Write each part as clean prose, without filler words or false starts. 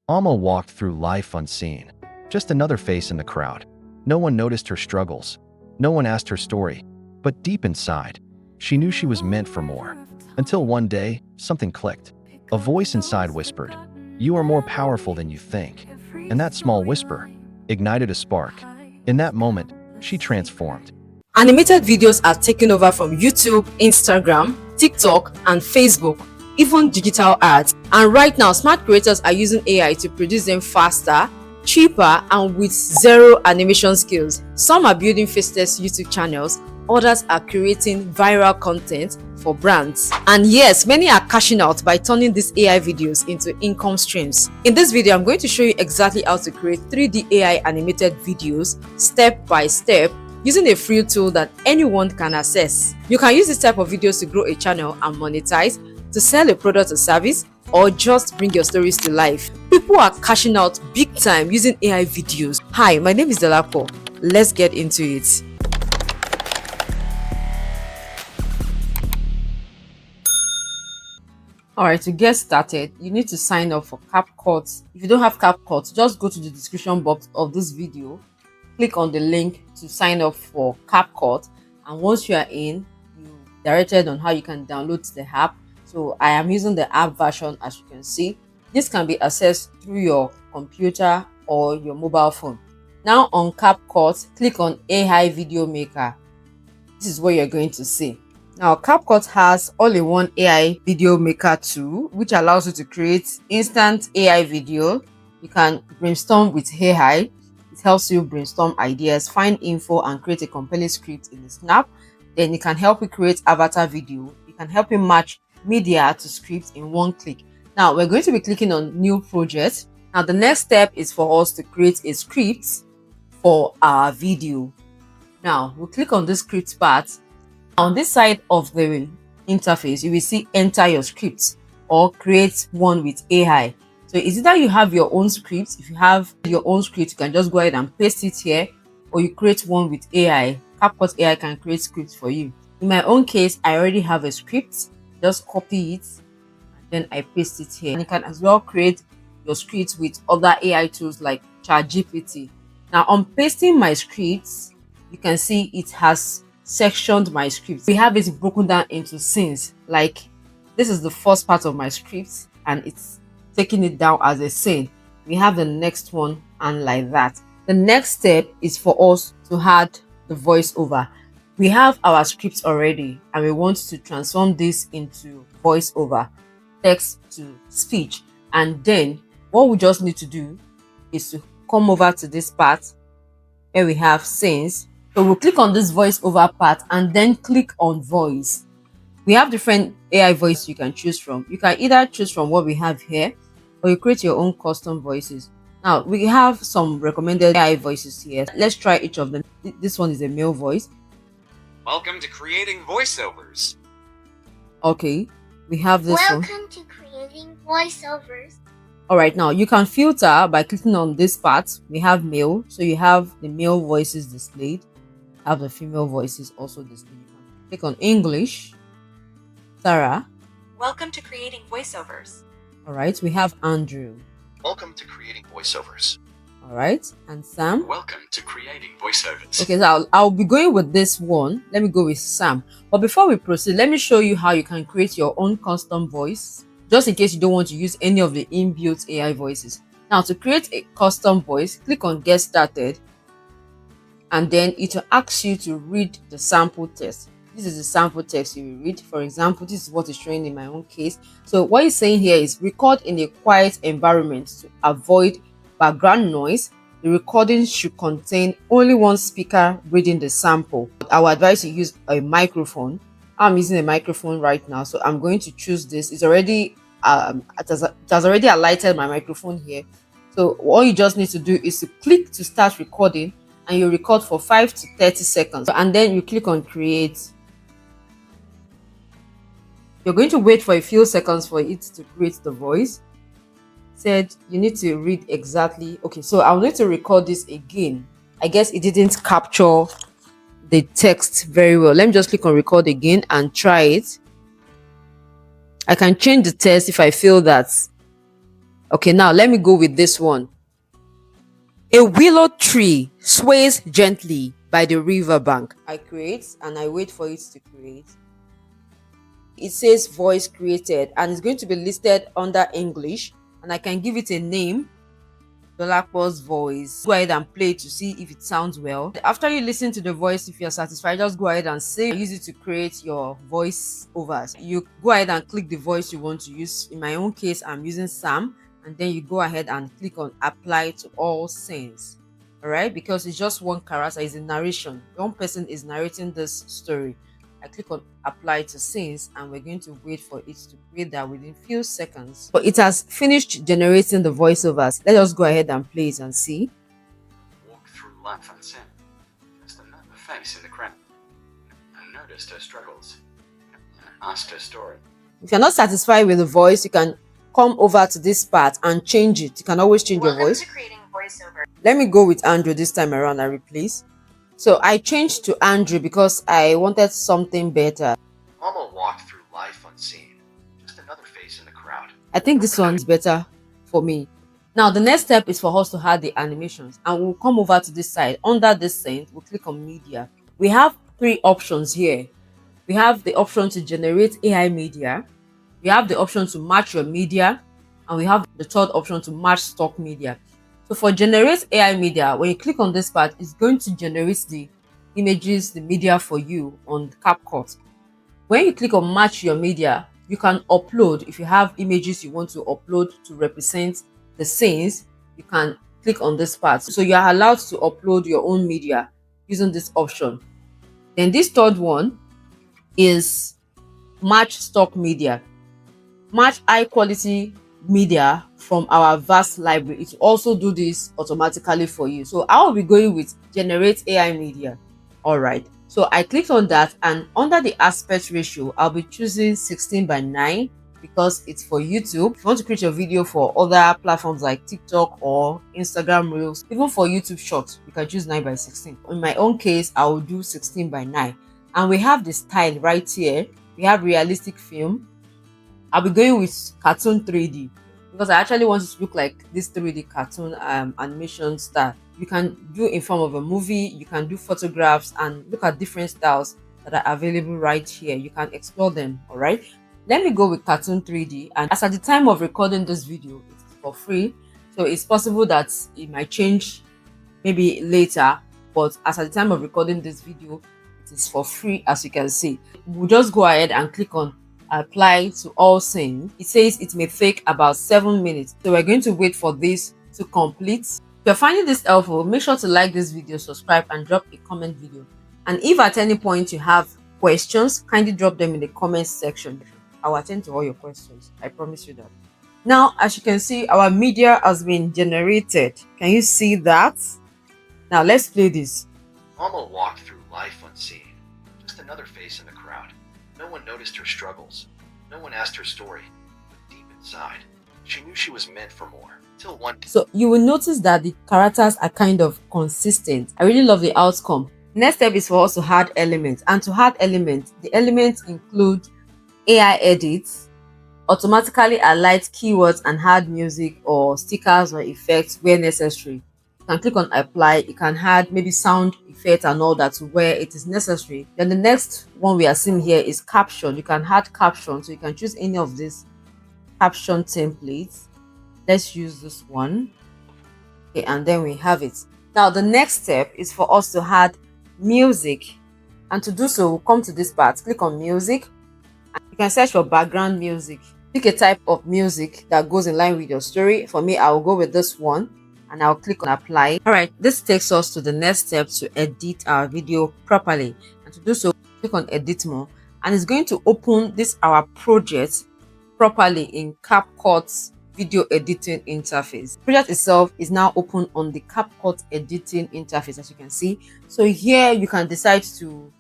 Alma walked through life unseen, just another face in the crowd. No one noticed her struggles. No one asked her story. But deep inside, she knew she was meant for more. Until one day, something clicked. A voice inside whispered, "You are more powerful than you think." And that small whisper ignited a spark. In that moment, she transformed. Animated videos are taking over from YouTube, Instagram, TikTok, and Facebook, even digital ads. And right now, smart creators are using AI to produce them faster, cheaper, and with zero animation skills. Some are building faceless YouTube channels, others are creating viral content for brands. And yes, many are cashing out by turning these AI videos into income streams. In this video, I'm going to show you exactly how to create 3D AI animated videos step by step using a free tool that anyone can access. You can use this type of videos to grow a channel and monetize, to sell a product or service, or just bring your stories to life. People are cashing out big time using AI videos. Hi, my name is DoliveB. Let's get into it. Alright, to get started, you need to sign up for CapCut. If you don't have CapCut, just go to the description box of this video, click on the link to sign up for CapCut, and once you are in, you directed on how you can download the app. So I am using the app version. As you can see, this can be accessed through your computer or your mobile phone. Now on CapCut, click on AI Video Maker. This is what you're going to see. Now CapCut has all-in-one AI video maker tool, which allows you to create instant AI video. You can brainstorm with AI. It helps you brainstorm ideas, find info, and create a compelling script in the snap. Then it can help you create avatar video. It can help you match media to scripts in one click. Now we're going to be clicking on new project. Now the next step is for us to create a script for our video. Now we'll click on this script part. On this side of the interface, you will see enter your script or create one with AI. So it's either you have your own script. If you have your own script, you can just go ahead and paste it here, or you create one with AI. CapCut AI can create scripts for you. In my own case, I already have a script. Just copy it, and then I paste it here. And you can as well create your scripts with other AI tools like ChatGPT. Now on pasting my scripts, you can see it has sectioned my script. We have it broken down into scenes. Like this is the first part of my script and it's taking it down as a scene. We have the next one, and like that. The next step is for us to add the voiceover. We have our scripts already and we want to transform this into voiceover, text to speech. And then what we just need to do is to come over to this part where we have scenes. So we'll click on this voiceover part and then click on voice. We have different AI voices you can choose from. You can either choose from what we have here, or you create your own custom voices. Now we have some recommended AI voices here. Let's try each of them. This one is a male voice. Welcome to creating voiceovers. Okay, we have this one. Welcome to creating voiceovers. Alright, now you can filter by clicking on this part. We have male, so you have the male voices displayed. Have the female voices also displayed. You can click on English. Sarah. Welcome to creating voiceovers. Alright, we have Andrew. Welcome to creating voiceovers. Alright, and Sam. Welcome to creating voiceovers. Okay, so I'll be going with this one. Let me go with Sam. But before we proceed, let me show you how you can create your own custom voice, just in case you don't want to use any of the inbuilt AI voices. Now, to create a custom voice, click on Get Started, and then it will ask you to read the sample text. This is the sample text you will read. For example, this is what is showing in my own case. So what it's saying here is record in a quiet environment to avoid background noise. The recording should contain only one speaker reading the sample. I would advise you use a microphone. I'm using a microphone right now, so I'm going to choose this. It's already it has already alighted my microphone here. So all you just need to do is to click to start recording, and you record for 5 to 30 seconds, and then you click on create. You're going to wait for a few seconds for it to create the voice. Said you need to read exactly. Okay, so I'll need to record this again. I guess it didn't capture the text very well. Let me just click on record again and try it. I can change the text if I feel that Okay, now let me go with this one. A willow tree sways gently by the river bank. I create and I wait for it to create. It says voice created and it's going to be listed under English, and I can give it a name. DoliveB's voice. Go ahead and play to see if it sounds well. After you listen to the voice, if you're satisfied, just go ahead and save. Use it to create your voice overs. You go ahead and click the voice you want to use. In my own case, I'm using Sam, and then you go ahead and click on apply to all scenes. All right, because it's just one character, it's a narration. One person is narrating this story. I click on apply to scenes, and we're going to wait for it to create that within few seconds. But it has finished generating the voiceovers. Let us go ahead and play it and see. Walk through life unseen. Just another face in the crowd. I noticed her struggles. I asked her story. If you're not satisfied with the voice, you can come over to this part and change it. You can always change your Welcome voice. to creating voiceover. Let me go with Andrew this time around and replace. So I changed to Andrew because I wanted something better. Mama walked through life unseen. Just another face in the crowd. I think this one is better for me. Now the next step is for us to add the animations, and we'll come over to this side. Under this scene, we'll click on media. We have three options here. We have the option to generate AI media. We have the option to match your media, and we have the third option to match stock media. So for generate AI media, when you click on this part, it's going to generate the images, the media for you on CapCut. When you click on match your media, you can upload. If you have images you want to upload to represent the scenes, you can click on this part. So you are allowed to upload your own media using this option. Then this third one is match stock media. Match high quality media from our vast library. It will also do this automatically for you. So I will be going with generate AI media. All right, so I clicked on that, and under the aspect ratio I'll be choosing 16:9 because it's for YouTube. If you want to create your video for other platforms like TikTok or Instagram Reels, even for YouTube Shorts, you can choose 9:16. In my own case, I will do 16:9. And we have the style right here. We have realistic film. I'll be going with cartoon 3D because I actually want it to look like this 3D cartoon animation style. You can do in form of a movie, you can do photographs, and look at different styles that are available right here. You can explore them. All right, let me go with cartoon 3D. And as at the time of recording this video, it's for free, so it's possible that it might change maybe later, but as at the time of recording this video, it is for free. As you can see, we'll just go ahead and click on apply to all scenes. It says it may take about 7 minutes, so we're going to wait for this to complete. If you're finding this helpful, make sure to like this video, subscribe, and drop a comment video. And if at any point you have questions, kindly drop them in the comment section. I'll attend to all your questions, I promise you that. Now, as you can see, our media has been generated. Can you see that? Now let's play this. Mama walked through life unseen. Just another face in the crowd. No one noticed her struggles. No one asked her story. But deep inside, she knew she was meant for more. Till one day. So you will notice that the characters are kind of consistent. I really love the outcome. Next step is for us to add elements. And to add elements, the elements include AI edits, automatically highlight keywords and add music or stickers or effects where necessary. You can click on apply. You can add maybe sound effect and all that where it is necessary. Then the next one we are seeing here is caption. You can add caption, so you can choose any of these caption templates. Let's use this one. Okay, and then we have it. Now the next step is for us to add music, and to do so, we'll come to this part, click on music, and you can search for background music. Pick a type of music that goes in line with your story. For me, I will go with this one, and I'll click on apply. All right, this takes us to the next step to edit our video properly. And to do so, click on edit more, and it's going to open this our project properly in CapCut's video editing interface. The project itself is now open on the CapCut editing interface, as you can see. So here you can decide to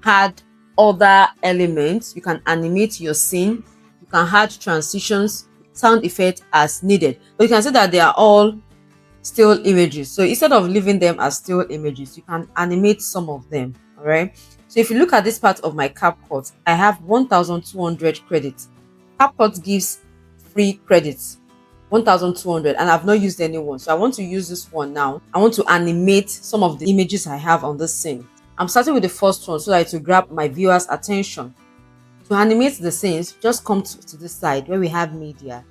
add other elements. You can animate your scene, you can add transitions, sound effect as needed. But you can see that they are all still images. So instead of leaving them as still images, you can animate some of them. All right, so if you look at this part of my CapCut, I have 1,200 credits. CapCut gives free credits. 1200 and I've not used any one. So I want to use this one now. I want to animate some of the images I have on this scene. I'm starting with the first one so that it will grab my viewers' attention. To animate the scenes, just come to this side where we have media.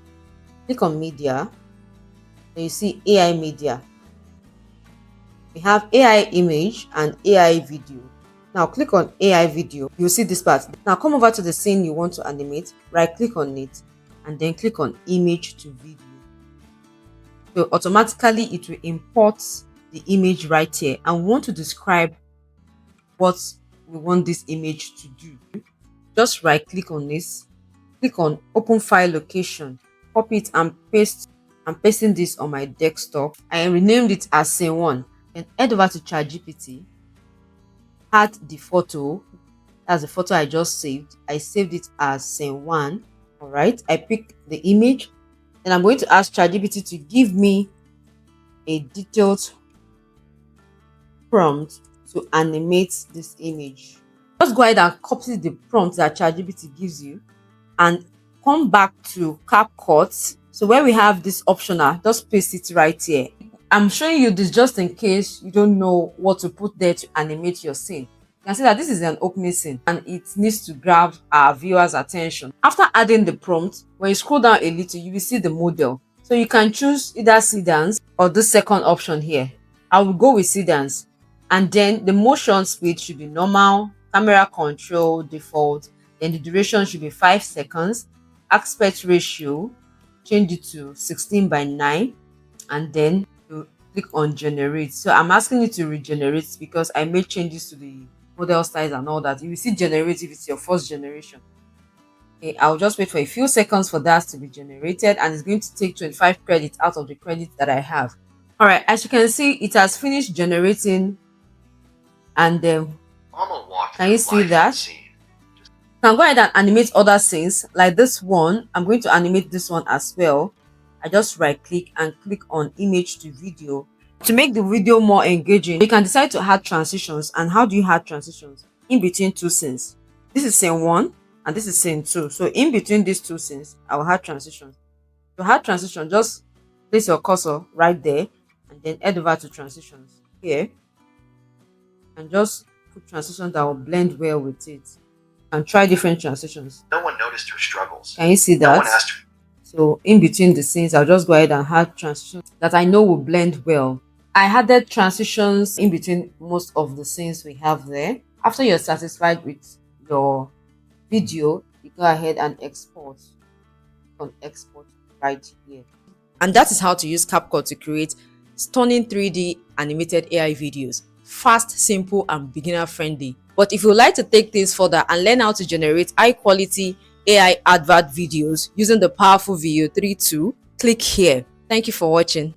Click on media. Then you see AI media. We have AI image and AI video. Now click on AI video. You'll see this part. Now come over to the scene you want to animate. Right click on it and then click on image to video. So automatically it will import the image right here, and we want to describe what we want this image to do. Just right click on this, click on open file location, copy it and paste. I'm pasting this on my desktop. I renamed it as scene 1. Then head over to ChatGPT, add the photo. That's the photo I just saved. I saved it as scene 1. All right, I pick the image. Then I'm going to ask ChatGPT to give me a detailed prompt to animate this image. Just go ahead and copy the prompt that ChatGPT gives you and come back to CapCut. So where we have this optional, just paste it right here. I'm showing you this just in case you don't know what to put there to animate your scene. You can see that this is an opening scene and it needs to grab our viewers' attention. After adding the prompt, when you scroll down a little, you will see the model. So you can choose either sedans or the second option here. I will go with sedans. And then the motion speed should be normal, camera control default, then the duration should be 5 seconds, aspect ratio, change it to 16:9, and then you click on generate. So I'm asking you to regenerate because I made changes to the model size and all that. You will see generate if it's your first generation. Okay, I'll just wait for a few seconds for that to be generated, and it's going to take 25 credits out of the credits that I have. All right, as you can see, it has finished generating, and then Mama walked can you through see life that? unseen. You can go ahead and animate other scenes like this one. I'm going to animate this one as well. I just right click and click on image to video. To make the video more engaging, you can decide to add transitions. And how do you add transitions? In between two scenes. This is scene 1 and this is scene 2. So in between these two scenes, I will add transitions. To add transition, just place your cursor right there and then head over to transitions here and just put transitions that will blend well with it. And try different transitions. No one noticed her struggles. Can you see No one that? asked her. So in between the scenes, I'll just go ahead and add transitions that I know will blend well. I added transitions in between most of the scenes we have there. After you're satisfied with your video, you go ahead and export. On export right here. And that is how to use CapCut to create stunning 3D animated AI videos. Fast, simple, and beginner friendly. But if you would like to take things further and learn how to generate high quality AI advert videos using the powerful Video 3 tool, click here. Thank you for watching.